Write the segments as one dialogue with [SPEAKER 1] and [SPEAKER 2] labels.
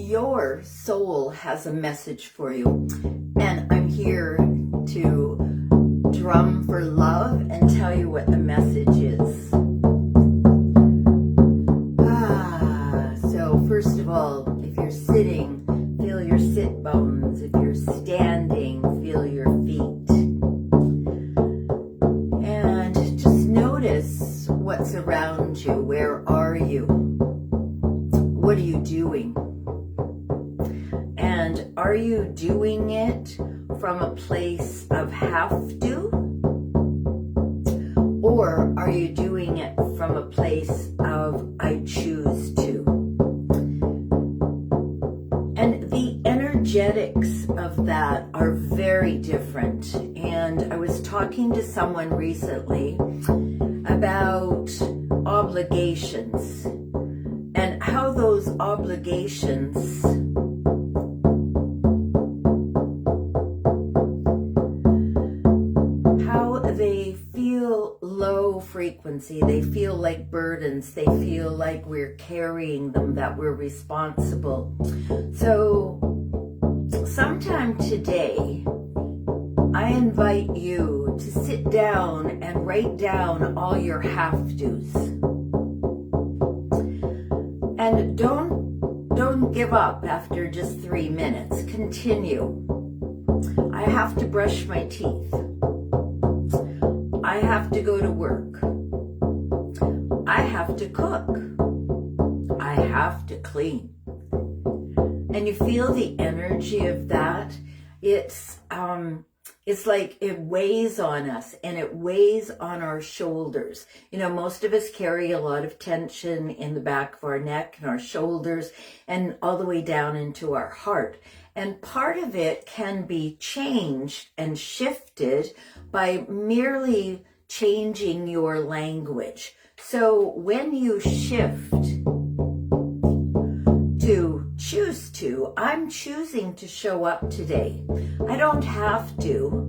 [SPEAKER 1] Your soul has a message for you, and I'm here to drum for love and tell you what the message is. So first of all, if you're sitting, feel your sit bones. If you're standing, feel your feet. And just notice what's around you. Where are you? What are you doing? And are you doing it from a place of have to? Or are you doing it from a place of I choose to? And the energetics of that are very different. And I was talking to someone recently about obligations and how those obligations they feel low frequency. They feel like burdens. They feel like we're carrying them, that we're responsible. So sometime today, I invite you to sit down and write down all your have to's. And don't give up after just 3 minutes. Continue. I have to brush my teeth. I have to go to work. I have to cook. I have to clean. And you feel the energy of that. It's like it weighs on us, and it weighs on our shoulders. You know, most of us carry a lot of tension in the back of our neck and our shoulders and all the way down into our heart. And part of it can be changed and shifted by merely changing your language. So when you shift to choose to, I'm choosing to show up today. I don't have to.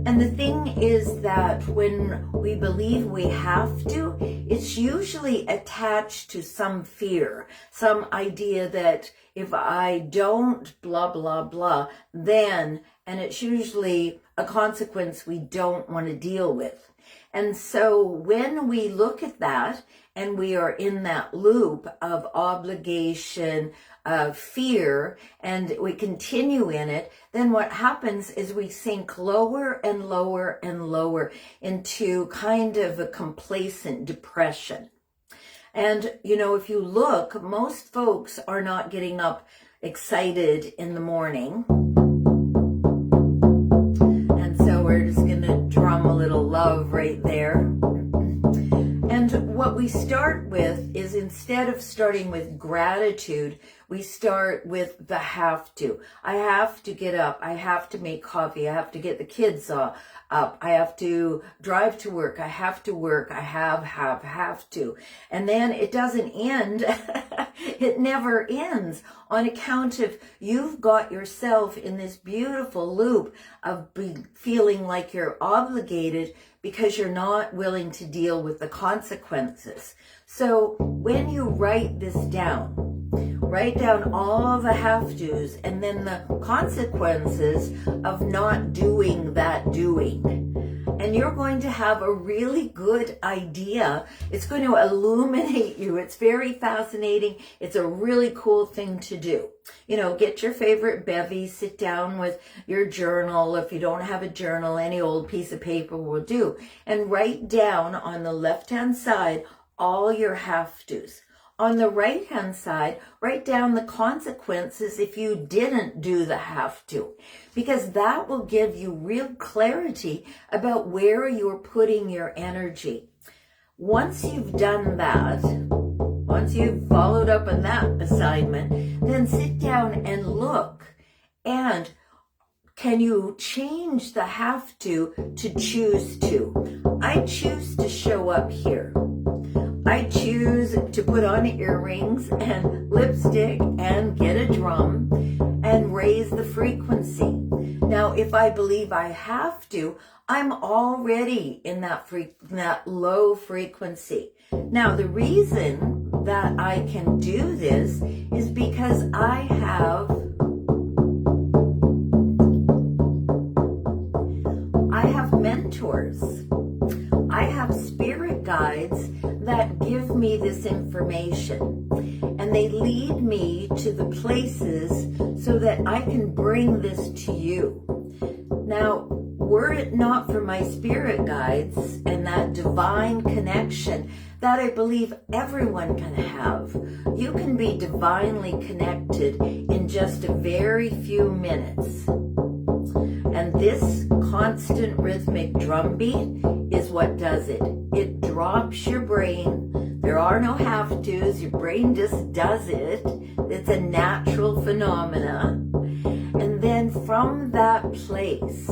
[SPEAKER 1] And the thing is that when we believe we have to, it's usually attached to some fear, some idea that if I don't blah, blah, blah, then, and it's usually a consequence we don't want to deal with. And so when we look at that and we are in that loop of obligation, of fear, and we continue in it, then what happens is we sink lower and lower and lower into kind of a complacent depression. And, you know, if you look, most folks are not getting up excited in the morning. And so we're just going to drum a little love right there. And what we start with is, instead of starting with gratitude, we start with the have to. I have to get up. I have to make coffee. I have to get the kids up. I have to drive to work. I have to work. I have to. And then it doesn't end. It never ends, on account of you've got yourself in this beautiful loop of feeling like you're obligated because you're not willing to deal with the consequences. So when you write this down, write down all the have to's and then the consequences of not doing that doing. And you're going to have a really good idea. It's going to illuminate you. It's very fascinating. It's a really cool thing to do. You know, get your favorite bevy, sit down with your journal. If you don't have a journal, any old piece of paper will do. And write down on the left-hand side all your have to's. On the right-hand side, write down the consequences if you didn't do the have to, because that will give you real clarity about where you're putting your energy. Once you've done that, once you've followed up on that assignment, then sit down and look. And can you change the have to choose to? I choose to show up here. I choose to put on earrings and lipstick and get a drum and raise the frequency. Now, if I believe I have to, I'm already in that low frequency. Now, the reason that I can do this is because I have information, and they lead me to the places so that I can bring this to you. Now, were it not for my spirit guides and that divine connection that I believe everyone can have, you can be divinely connected in just a very few minutes. And this constant rhythmic drumbeat is what does it. It drops your brain. There are no have tos. Your brain just does it. It's a natural phenomena. And then from that place,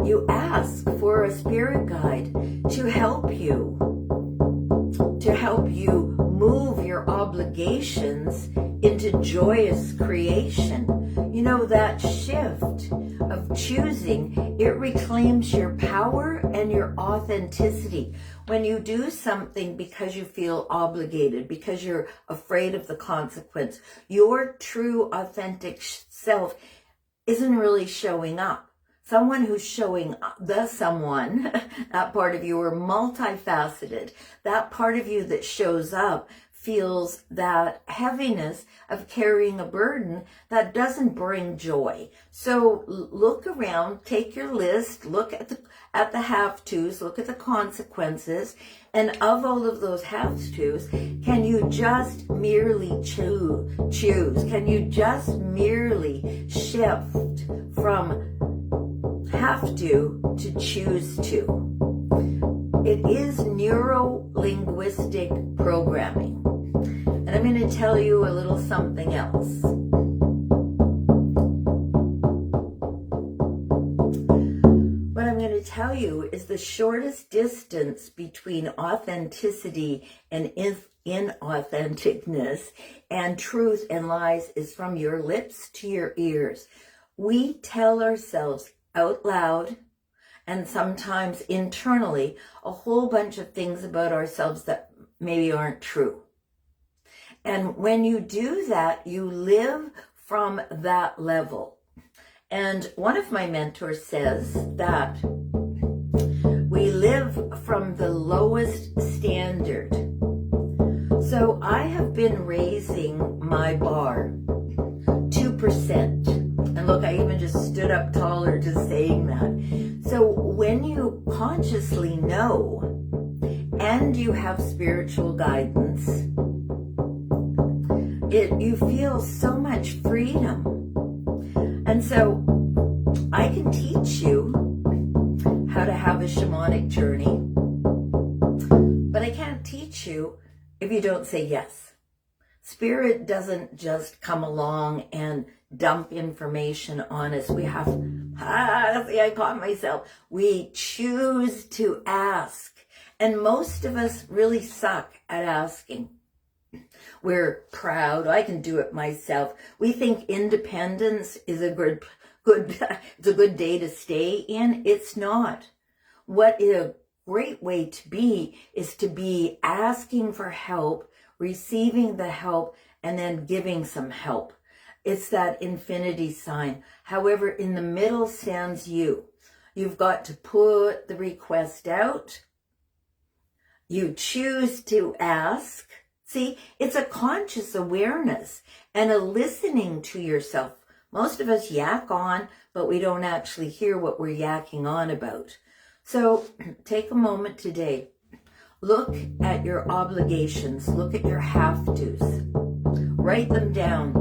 [SPEAKER 1] you ask for a spirit guide to help you move your obligations into joyous creation. You know, that shift of choosing, it reclaims your power and your authenticity. When you do something because you feel obligated, because you're afraid of the consequence, your true authentic self isn't really showing up. Someone who's showing up, that part of you are multifaceted. That part of you that shows up feels that heaviness of carrying a burden that doesn't bring joy. So look around, take your list, look at the have tos, look at the consequences, and of all of those have tos, can you just merely choose? Can you just merely shift from have to choose to? It is neuro-linguistic programming. And I'm going to tell you a little something else. What I'm going to tell you is the shortest distance between authenticity and inauthenticness and truth and lies is from your lips to your ears. We tell ourselves out loud and sometimes internally a whole bunch of things about ourselves that maybe aren't true. And when you do that, you live from that level. And one of my mentors says that we live from the lowest standard. So I have been raising my bar 2%. And look, I even just stood up taller just saying that. So when you consciously know and you have spiritual guidance, you feel so much freedom. And so I can teach you how to have a shamanic journey, but I can't teach you if you don't say yes. Spirit doesn't just come along and dump information on us. We have, I caught myself. We choose to ask. And most of us really suck at asking. We're proud. I can do it myself. We think independence is a it's a good day to stay in. It's not. What a great way to be is to be asking for help, receiving the help, and then giving some help. It's that infinity sign. However, in the middle stands you. You've got to put the request out. You choose to ask. See, it's a conscious awareness and a listening to yourself. Most of us yak on, but we don't actually hear what we're yakking on about. So take a moment today. Look at your obligations. Look at your have tos. Write them down.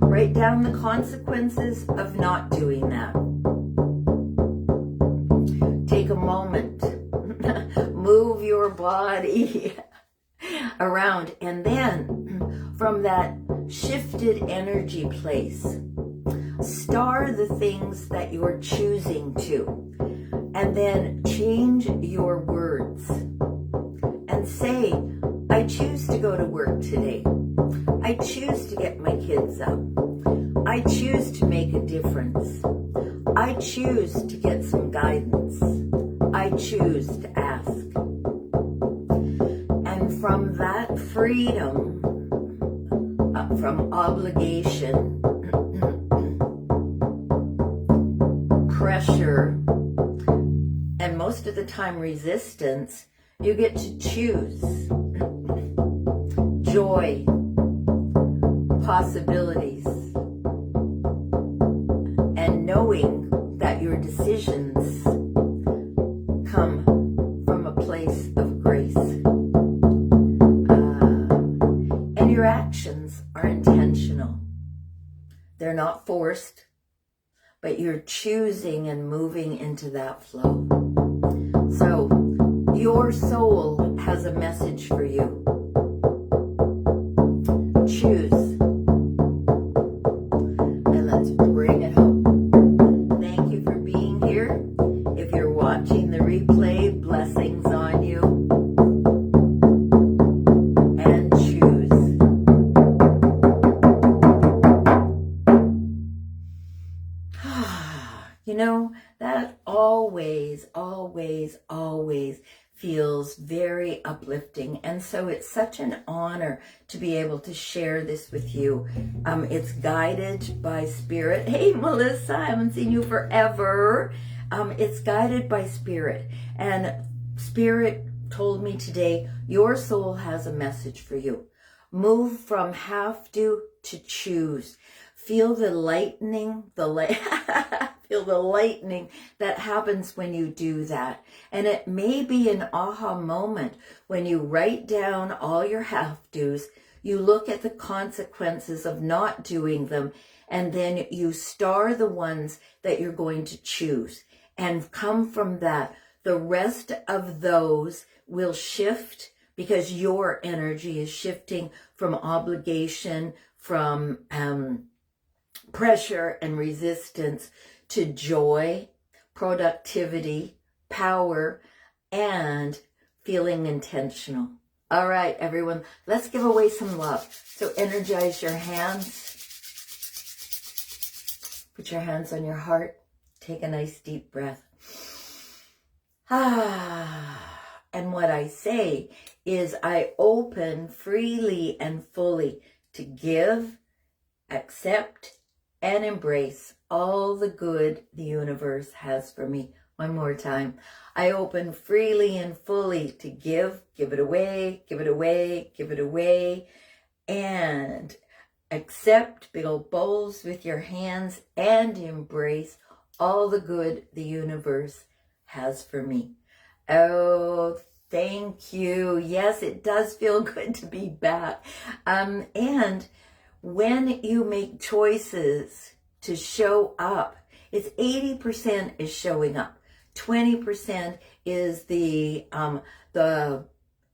[SPEAKER 1] Write down the consequences of not doing that. Take a moment. Move your body around. And then from that shifted energy place, star the things that you're choosing to. And then change your words. And say, I choose to go to work today. I choose to get my kids up. I choose to make a difference. I choose to get some guidance. I choose to ask. And from that freedom, from obligation, pressure, and most of the time resistance, you get to choose. joy, possibilities, and knowing that your decisions come from a place of grace. And your actions are intentional. They're not forced, but you're choosing and moving into that flow. So, your soul has a message for you. Choose. And let's bring it home. Thank you for being here. If you're watching the replay, blessings on you. And choose. You know, that always, always, always feels very uplifting. And so it's such an honor to be able to share this with you. It's guided by spirit. Hey, Melissa, I haven't seen you forever. It's guided by spirit. And spirit told me today, your soul has a message for you. Move from have to choose. Feel the lightning, feel the lightning that happens when you do that. And it may be an aha moment when you write down all your have-tos, you look at the consequences of not doing them, and then you star the ones that you're going to choose. And come from that, the rest of those will shift because your energy is shifting from obligation, from pressure and resistance to joy, productivity, power, and feeling intentional. All right, everyone, let's give away some love. So energize your hands. Put your hands on your heart. Take a nice deep breath. And what I say is I open freely and fully to give, accept, and embrace all the good the universe has for me. One more time. I open freely and fully to give it away, give it away, give it away, and accept big old bowls with your hands and embrace all the good the universe has for me. Oh, thank you. Yes, it does feel good to be back. And when you make choices to show up, it's 80% is showing up. 20% is the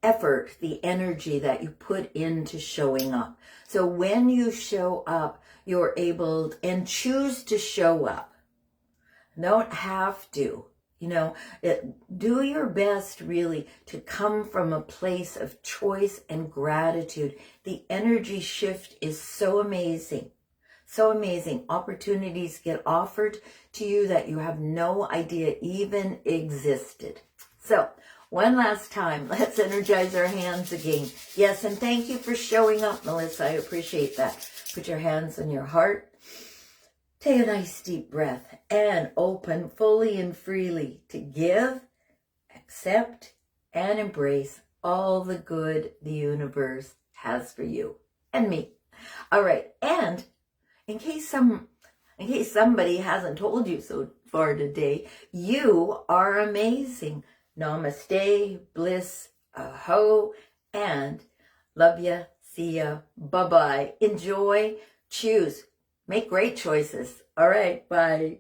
[SPEAKER 1] effort, the energy that you put into showing up. So when you show up, you're able and choose to show up. Don't have to. Do your best really to come from a place of choice and gratitude. The energy shift is so amazing. So amazing. Opportunities get offered to you that you have no idea even existed. So, one last time, let's energize our hands again. Yes, and thank you for showing up, Melissa. I appreciate that. Put your hands on your heart. Take a nice deep breath and open fully and freely to give, accept, and embrace all the good the universe has for you and me. All right, and in case somebody hasn't told you so far today, you are amazing. Namaste, bliss, aho, and love ya, see ya, bye-bye. Enjoy, choose. Make great choices. All right, bye.